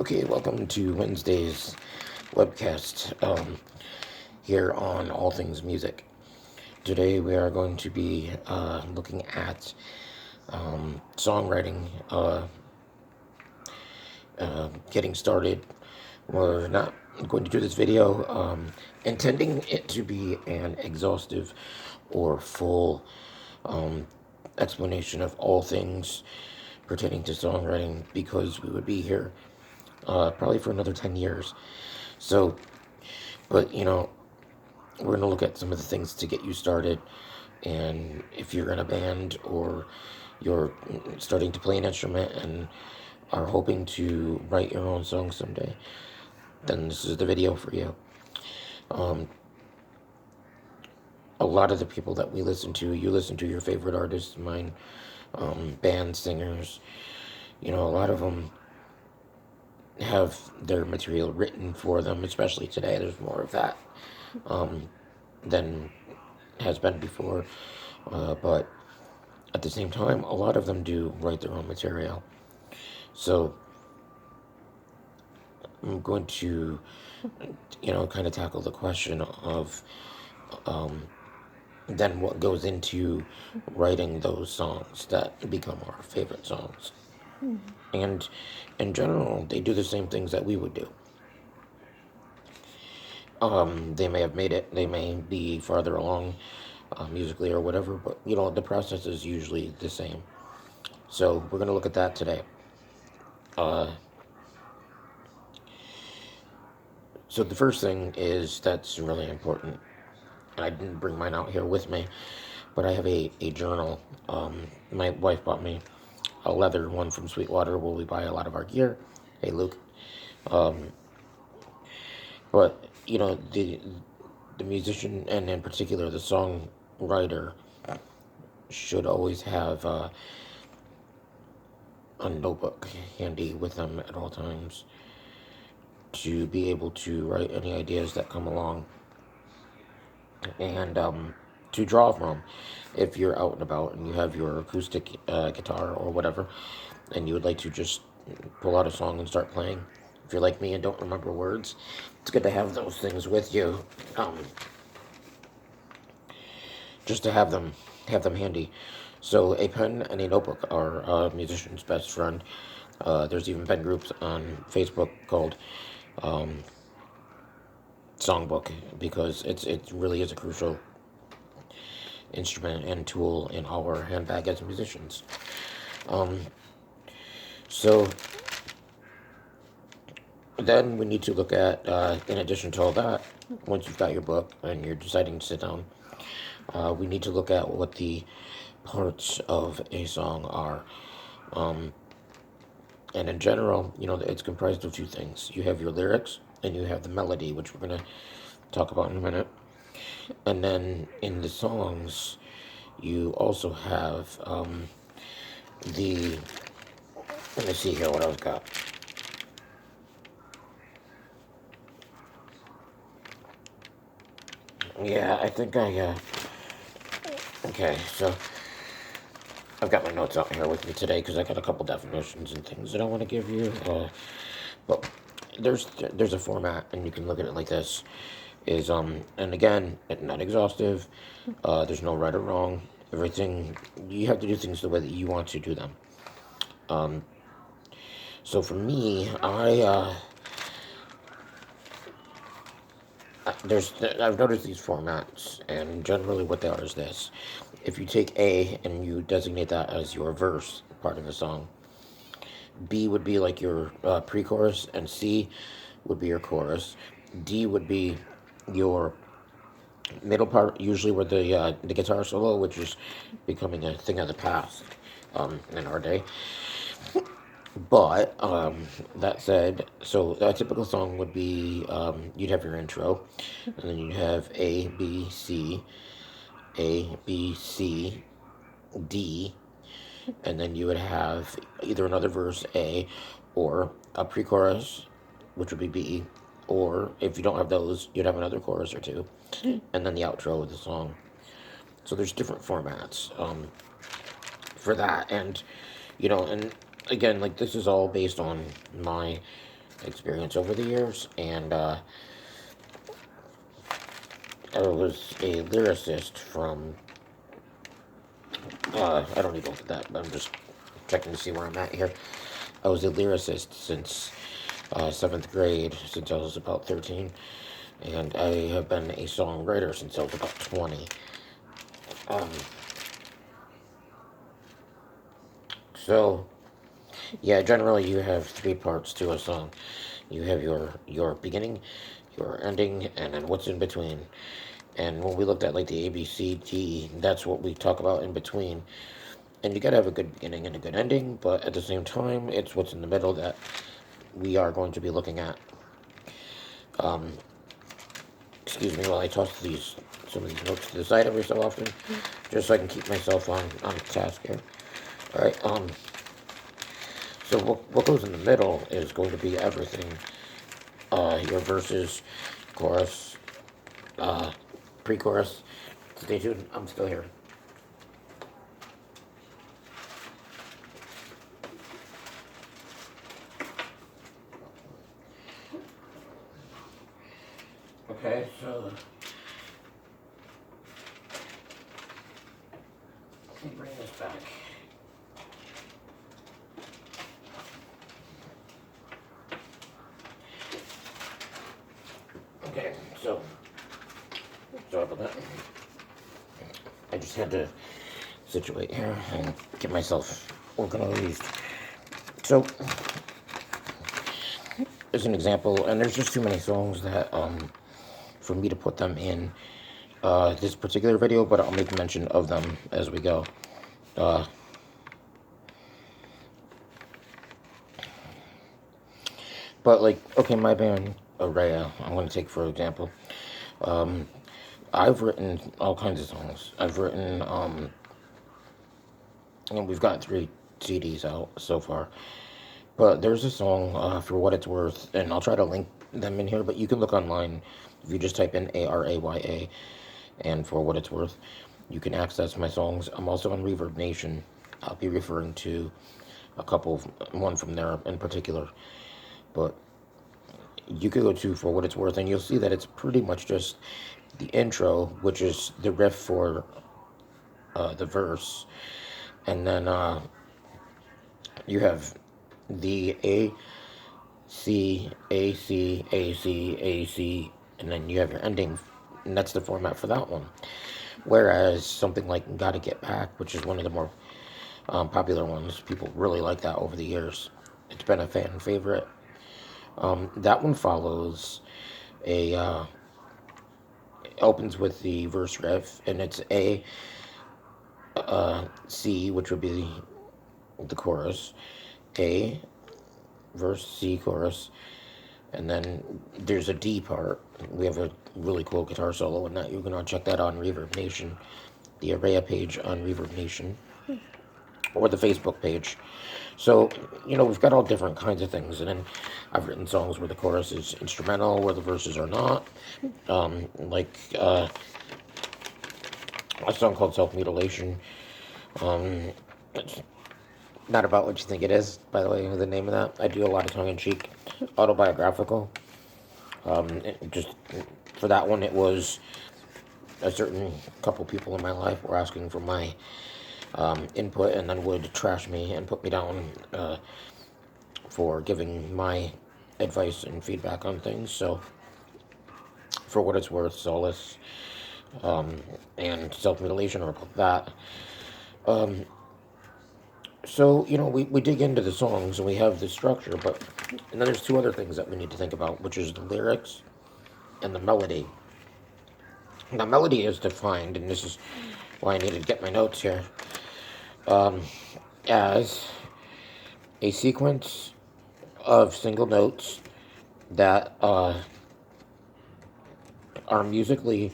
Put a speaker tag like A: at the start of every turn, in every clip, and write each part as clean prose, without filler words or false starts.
A: Okay, welcome to Wednesday's webcast here on All Things Music. Today we are going to be looking at songwriting, getting started. We're not going to do this video intending it to be an exhaustive or full explanation of all things pertaining to songwriting because we would be here probably for another 10 years. So, but we're going to look at some of the things to get you started. And if you're in a band or you're starting to play an instrument and are hoping to write your own song someday, then this is the video for you. A lot of the people that we listen to, you listen to your favorite artists, mine, band singers, a lot of them have their material written for them, especially today. There's more of that than has been before. But at the same time, a lot of them do write their own material. So I'm going to, kind of tackle the question of then what goes into writing those songs that become our favorite songs. And in general, they do the same things that we would do. They may have made it, they may be farther along musically or whatever, but the process is usually the same. So we're going to look at that today. So the first thing is that's really important. I didn't bring mine out here with me, but I have a journal. My wife bought me a leather one from Sweetwater where we buy a lot of our gear. Hey, Luke. But, the musician, and in particular the songwriter, should always have a notebook handy with them at all times to be able to write any ideas that come along and to draw from. If you're out and about and you have your acoustic guitar or whatever, and you would like to just pull out a song and start playing, if you're like me and don't remember words, it's good to have those things with you, just to have them handy. So a pen and a notebook are a musician's best friend. There's even pen groups on Facebook called Songbook because it really is a crucial instrument and tool in our handbag as musicians. So then we need to look at, in addition to all that, once you've got your book and you're deciding to sit down, we need to look at what the parts of a song are. And in general, it's comprised of two things. You have your lyrics and you have the melody, which we're going to talk about in a minute. And then in the songs, you also have the. Let me see here what I've got. Yeah, I think okay, so I've got my notes out here with me today because I got a couple definitions and things that I want to give you. But there's a format, and you can look at it like this. And again, not exhaustive. There's no right or wrong. Everything, you have to do things the way that you want to do them. So for me, I've noticed these formats, and generally what they are is this. If you take A and you designate that as your verse part of a song, B would be like your pre-chorus, and C would be your chorus. D would be your middle part, usually with the guitar solo, which is becoming a thing of the past in our day. But that said, so a typical song would be you'd have your intro, and then you'd have A, B, C, A, B, C, D, and then you would have either another verse A, or a pre-chorus, which would be B, or if you don't have those, you'd have another chorus or two, and then the outro of the song. So there's different formats for that, and and again, like, this is all based on my experience over the years, and I was a lyricist from, I don't need to look at that, but I'm just checking to see where I'm at here. I was a lyricist since 7th grade, since I was about 13, and I have been a songwriter since I was about 20. Um, so, yeah, generally you have three parts to a song. You have your beginning, your ending, and then what's in between. And when we looked at like the A, B, C, D, that's what we talk about in between. And you gotta have a good beginning and a good ending, but at the same time, it's what's in the middle that we are going to be looking at. Um, Excuse me while I toss some of these notes to the side every so often, just so I can keep myself on task here. All right. So what goes in the middle is going to be everything. Your verses, chorus, uh, pre-chorus. Stay tuned. I'm still here. Okay. So let me bring this back. Okay. So sorry about that. I just had to situate here and get myself organized. So, as an example, and there's just too many songs that for me to put them in this particular video, but I'll make mention of them as we go. Uh, but like, okay, my band Araya, I'm gonna take for example. Um, I've written all kinds of songs. I've written, and we've got 3 CDs out so far. But there's a song, For What It's Worth, and I'll try to link them in here, but you can look online. If you just type in ARAYA and For What It's Worth, you can access my songs. I'm also on Reverb Nation. I'll be referring to a couple, one from there in particular. But you could go to For What It's Worth, and you'll see that it's pretty much just the intro, which is the riff for the verse, and then you have the A, C, A, C, A, C, A, C, and then you have your ending, and that's the format for that one. Whereas something like Gotta Get Back, which is one of the more popular ones, people really like that over the years. It's been a fan favorite. That one follows a, opens with the verse riff, and it's A, C, which would be the chorus, A, verse, C, chorus, and then there's a D part. We have a really cool guitar solo in that. You can check that on Reverb Nation, the Araya page on Reverb Nation, or the Facebook page. So, we've got all different kinds of things. And then I've written songs where the chorus is instrumental, where the verses are not. Like a song called Self Mutilation. It's not about what you think it is, by the way, the name of that. I do a lot of tongue in cheek, autobiographical. Just for that one, it was a certain couple people in my life were asking for my input, and then would trash me and put me down for giving my advice and feedback on things. So, For What It's Worth, Solace, and Self Mutilation are about that. So, we dig into the songs and we have the structure, but and then there's two other things that we need to think about, which is the lyrics and the melody. Now, melody is defined, and this is why I needed to get my notes here, as a sequence of single notes that are musically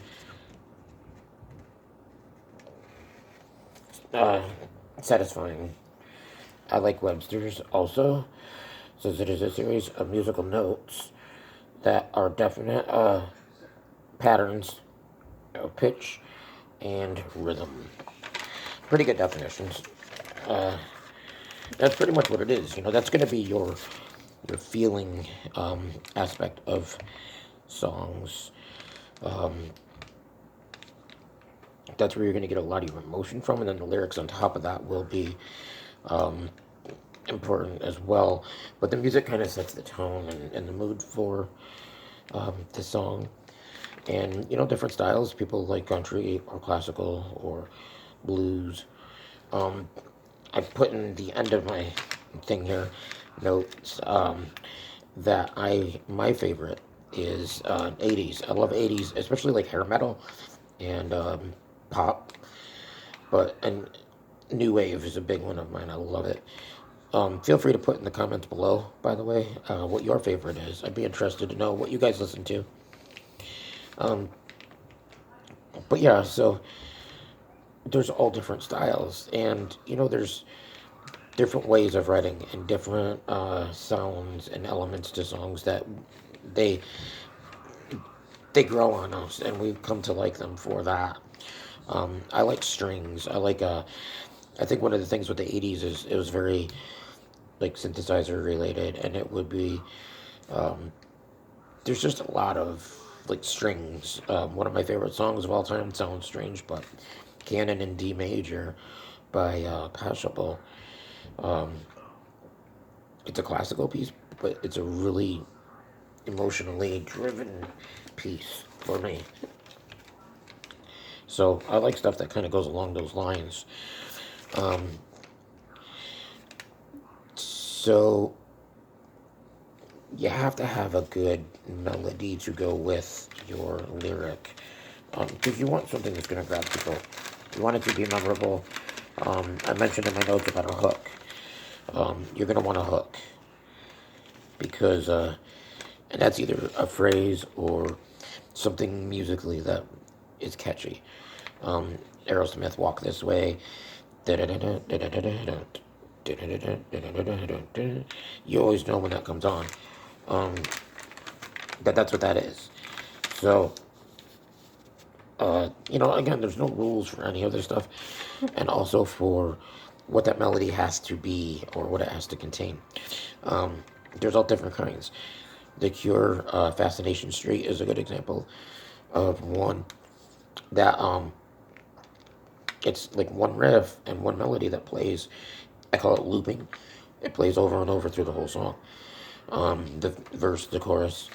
A: uh, satisfying. I like Webster's also, says it is a series of musical notes that are definite patterns of pitch and rhythm. Pretty good definitions. That's pretty much what it is. That's going to be your your feeling aspect of songs. Um, that's where you're going to get a lot of your emotion from, and then the lyrics on top of that will be um, important as well. But the music kind of sets the tone and the mood for the song. And different styles. People like country or classical or blues. Um, I put in the end of my thing here notes that my favorite is 80s. I love 80s, especially like hair metal and pop. But and new wave is a big one of mine. I love it. Feel free to put in the comments below, by the way, what your favorite is. I'd be interested to know what you guys listen to. Um, but yeah, so there's all different styles, and there's different ways of writing and different sounds and elements to songs that they they grow on us, and we come to like them for that. I like strings. I think one of the things with the '80s is it was very like synthesizer related, and it would be there's just a lot of like strings. One of my favorite songs of all time sounds strange, but Canon in D major by Pashable. Um, it's a classical piece, but it's a really emotionally driven piece for me. So I like stuff that kind of goes along those lines. Um, so you have to have a good melody to go with your lyric. Because you want something that's going to grab people. You want it to be memorable. I mentioned in my notes about a hook. You're going to want a hook. Because, and that's either a phrase or something musically that is catchy. Aerosmith, Walk This Way. You always know when that comes on. Um, that's what that is. So, again, there's no rules for any of this stuff, and also for what that melody has to be or what it has to contain. There's all different kinds. The Cure, Fascination Street is a good example of one that it's like one riff and one melody that plays. I call it looping. It plays over and over through the whole song. The verse, the chorus,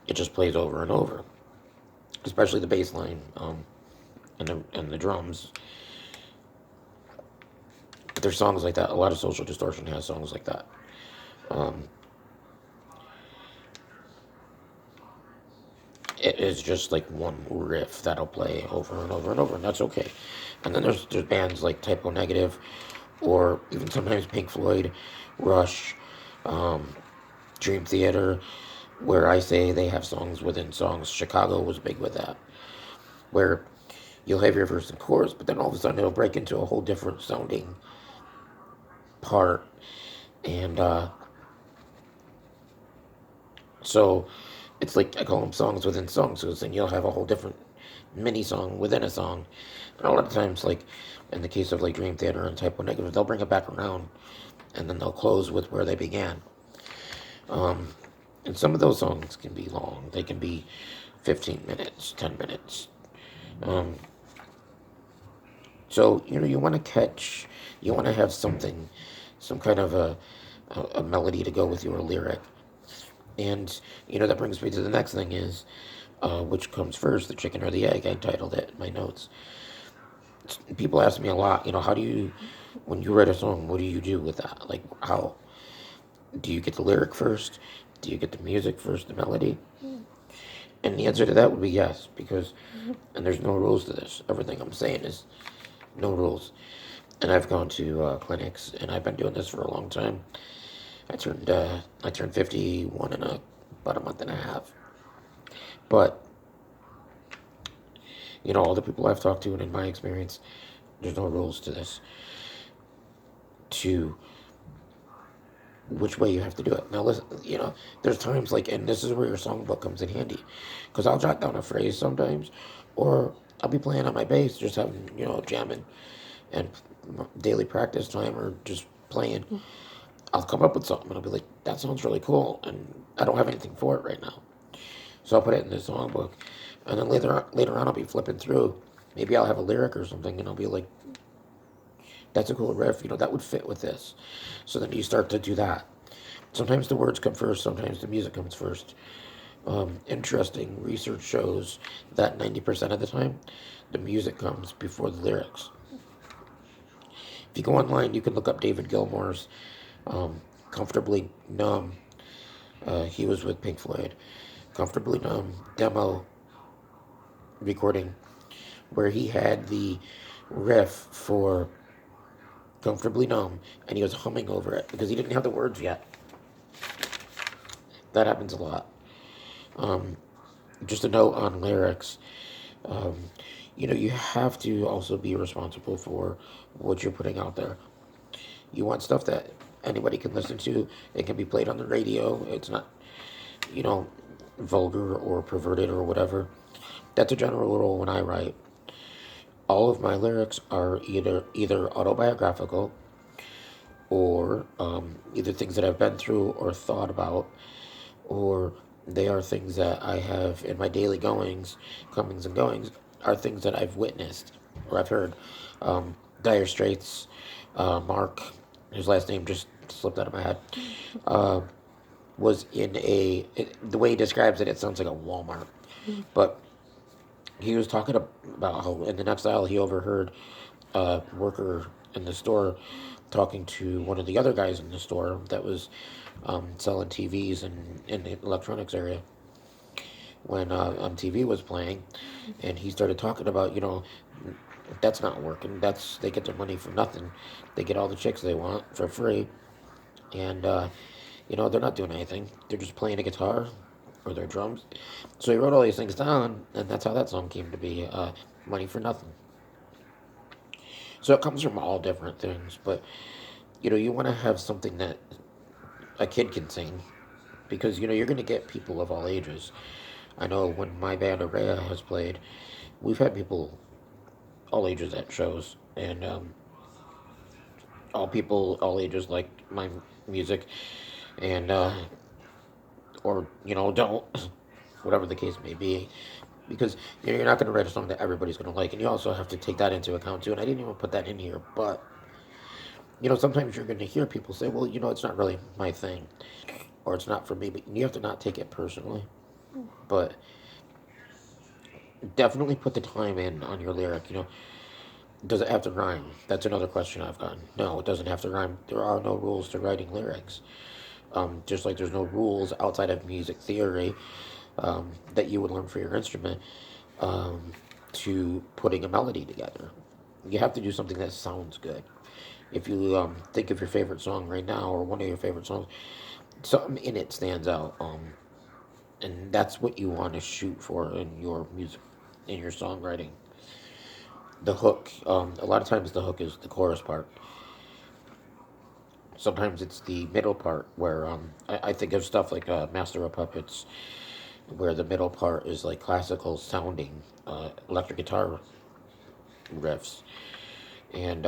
A: it just plays over and over. Especially the bass line and the drums. But there's songs like that. A lot of Social Distortion has songs like that. Um, it is just like one riff that'll play over and over and over, and that's okay. And then there's bands like Typo Negative, or even sometimes Pink Floyd, Rush, um, Dream Theater, where I say they have songs within songs. Chicago was big with that, where you'll have your verse and chorus, but then all of a sudden it'll break into a whole different sounding part, and so it's like I call them songs within songs, because then you'll have a whole different mini song within a song. And a lot of times, like in the case of like Dream Theater and Typo Negative, they'll bring it back around, and then they'll close with where they began. Um, and some of those songs can be long. They can be 15 minutes, 10 minutes. Um, so you want to you want to have something, some kind of a melody to go with your lyric. And that brings me to the next thing is, which comes first, the chicken or the egg? I titled it in my notes. People ask me a lot, how do you, when you write a song, what do you do with that? Like, how do you get the lyric first? Do you get the music first, the melody? And the answer to that would be yes, because, and there's no rules to this. Everything I'm saying is no rules. And I've gone to clinics, and I've been doing this for a long time. I turned 51 in about a month and a half. But all the people I've talked to, and in my experience, there's no rules to this. To which way you have to do it. Now, listen, there's times like, and this is where your songbook comes in handy, because I'll jot down a phrase sometimes, or I'll be playing on my bass, just having, jamming, and daily practice time, or just playing. I'll come up with something and I'll be like, that sounds really cool, and I don't have anything for it right now. So I'll put it in the songbook, and then later on I'll be flipping through. Maybe I'll have a lyric or something, and I'll be like, that's a cool riff, that would fit with this. So then you start to do that. Sometimes the words come first, sometimes the music comes first. Interesting research shows that 90% of the time, the music comes before the lyrics. If you go online, you can look up David Gilmour's Comfortably Numb. He was with Pink Floyd. Comfortably Numb demo recording where he had the riff for Comfortably Numb and he was humming over it because he didn't have the words yet. That happens a lot. Just a note on lyrics. Um, you have to also be responsible for what you're putting out there. You want stuff that anybody can listen to. It can be played on the radio. It's not, you know, vulgar or perverted or whatever. That's a general rule when I write. All of my lyrics are either autobiographical or either things that I've been through or thought about, or they are things that I have in my daily comings and goings, are things that I've witnessed or I've heard. Dire Straits, Mark, his last name just slipped out of my head, uh, was in the way he describes it, it sounds like a Walmart. But he was talking about how in the next aisle he overheard a worker in the store talking to one of the other guys in the store that was selling TVs in the electronics area when TV was playing, and he started talking about that's not working. They get their money for nothing. They get all the chicks they want for free, and they're not doing anything. They're just playing a guitar or their drums. So he wrote all these things down, and that's how that song came to be. Money for nothing. So it comes from all different things, but you want to have something that a kid can sing because you're going to get people of all ages. I know when my band Araya has played, we've had people all ages at shows, and all people all ages like my music, and or don't, whatever the case may be, because you're not going to write a song that everybody's going to like, and you also have to take that into account too. And I didn't even put that in here, but sometimes you're going to hear people say, well, it's not really my thing, or it's not for me, but you have to not take it personally. But definitely put the time in on your lyric. Does it have to rhyme? That's another question I've gotten. No, it doesn't have to rhyme. There are no rules to writing lyrics. Just like there's no rules outside of music theory that you would learn for your instrument um, to putting a melody together. You have to do something that sounds good. If you think of your favorite song right now or one of your favorite songs, something in it stands out. And that's what you want to shoot for in your music, in your songwriting. The hook, a lot of times the hook is the chorus part. Sometimes it's the middle part where I think of stuff like Master of Puppets, where the middle part is like classical sounding electric guitar riffs, and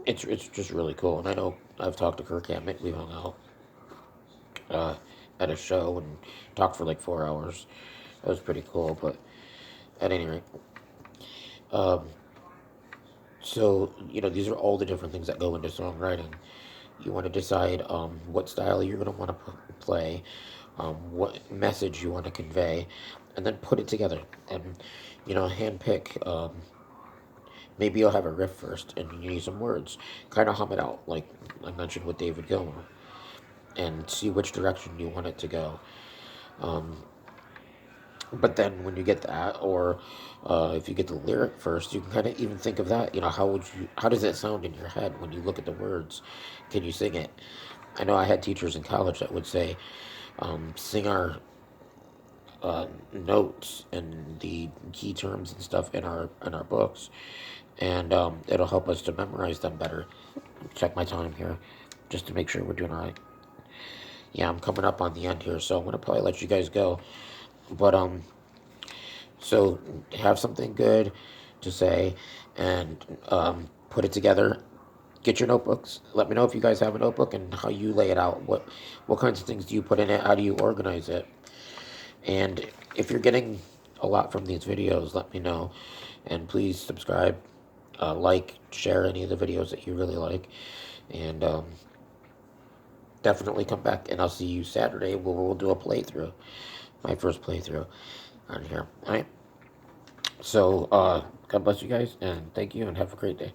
A: it's just really cool. And I know I've talked to Kirk Hammett. We hung out uh, at a show and talked for like 4 hours. That was pretty cool. But at any rate, um, so these are all the different things that go into songwriting. You want to decide what style you're going to want to play, what message you want to convey, and then put it together. And handpick. Maybe you'll have a riff first, and you need some words. Kind of hum it out, like I mentioned with David Gilmour, and see which direction you want it to go. Um, but then when you get that, or if you get the lyric first, you can kind of even think of that. How does it sound in your head when you look at the words? Can you sing it? I know I had teachers in college that would say, sing our notes and the key terms and stuff in our books, and it'll help us to memorize them better. Check my time here, just to make sure we're doing all right. Yeah, I'm coming up on the end here, so I'm gonna probably let you guys go. But so have something good to say, and put it together, get your notebooks. Let me know if you guys have a notebook and how you lay it out. What kinds of things do you put in it? How do you organize it? And if you're getting a lot from these videos, let me know. And please subscribe, like, share any of the videos that you really like. And definitely come back, and I'll see you Saturday where we'll do a playthrough. My first playthrough on here. All right. So, God bless you guys, and thank you, and have a great day.